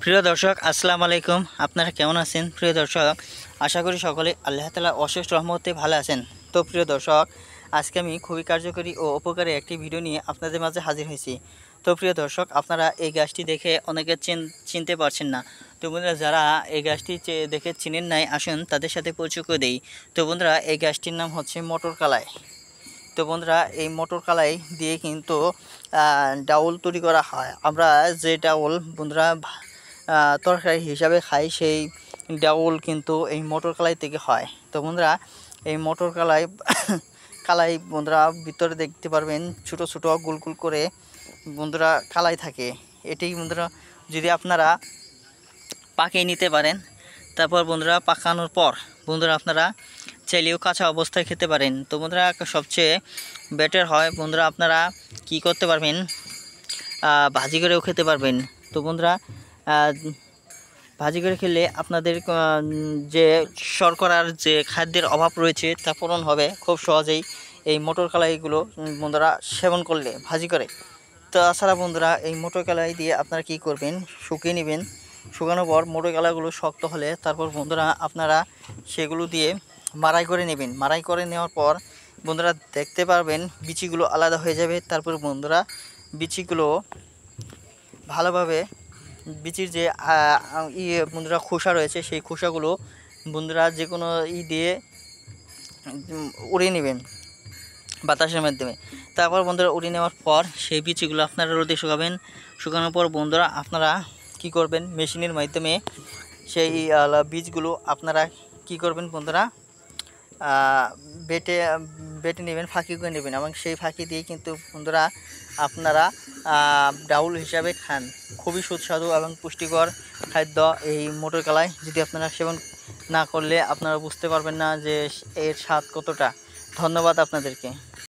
প্রিয় দর্শক আসসালামু আলাইকুম। আপনারা কেমন আছেন প্রিয় দর্শক? আশা করি সকলে আল্লাহ তাআলার অশেষ রহমতে ভালো আছেন। তো প্রিয় দর্শক, আজকে আমি খুবই কার্যকরী ও উপকারী একটি ভিডিও নিয়ে আপনাদের মাঝে হাজির হয়েছি। তো প্রিয় দর্শক, আপনারা এই গাছটি দেখে অনেকে চিনতে পারছেন না। তো বন্ধুরা, যারা এই গাছটি দেখে চিনেন নাই, আসুন তাদের সাথে পরিচয় করে দেই। তো বন্ধুরা, এই গাছটির নাম হচ্ছে মটর কালাই। তো বন্ধুরা, এই মটর কালাই দিয়ে কিন্তু ডাউল তৈরি করা হয়। আমরা যে ডাউল বন্ধুরা তরকারি হিসাবে খাই, সেই ডাউল কিন্তু এই মটর কালাই থেকে হয়। তো বন্ধুরা, এই মটর কালাই কালাই বন্ধুরা ভিতরে দেখতে পারবেন ছোটো ছোটো গোল গোল করে বন্ধুরা কালাই থাকে। এটি বন্ধুরা যদি আপনারা পাকিয়ে নিতে পারেন, তারপর বন্ধুরা পাকানোর পর বন্ধুরা আপনারা চাইলেও কাঁচা অবস্থায় খেতে পারেন। তো বন্ধুরা, সবচেয়ে বেটার হয় বন্ধুরা আপনারা কি করতে পারবেন, ভাজি করেও খেতে পারবেন। তো বন্ধুরা, ভাজি করে খেলে আপনাদের যে শর্করার যে খাদ্যের অভাব রয়েছে তা পূরণ হবে খুব সহজেই এই মটর কলাইগুলো বন্ধুরা সেবন করলে ভাজি করে। তাছাড়া বন্ধুরা, এই মটর কলাই দিয়ে আপনারা কি করবেন, শুকিয়ে নেবেন। শুকানোর পর মটর কলাইগুলো শক্ত হলে তারপর বন্ধুরা আপনারা সেগুলো দিয়ে মাড়াই করে নেবেন। মাড়াই করে নেওয়ার পর বন্ধুরা দেখতে পারবেন বিচিগুলো আলাদা হয়ে যাবে। তারপর বন্ধুরা বিচিগুলো ভালোভাবে বিচির যে বন্ধুরা খোসা রয়েছে, সেই খোসাগুলো বন্ধুরা যে কোনো দিয়ে উড়িয়ে নেবেন বাতাসের মাধ্যমে। তারপর বন্ধুরা উড়িয়ে নেওয়ার পর সেই বিচিগুলো আপনারা রোদে শুকাবেন। শুকানোর পর বন্ধুরা আপনারা কি করবেন, মেশিনের মাধ্যমে সেই বীজগুলো আপনারা কি করবেন বন্ধুরা বেটে বেটে নেবেন, ফাঁকি করে নেবেন, এবং সেই ফাঁকি দিয়ে কিন্তু বন্ধুরা আপনারা ডাউল হিসাবে খান। খুবই সুস্বাদু এবং পুষ্টিকর খাদ্য এই মটর কলাই। যদি আপনারা সেবন না করলে আপনারা বুঝতে পারবেন না যে এর স্বাদ কতটা। ধন্যবাদ আপনাদেরকে।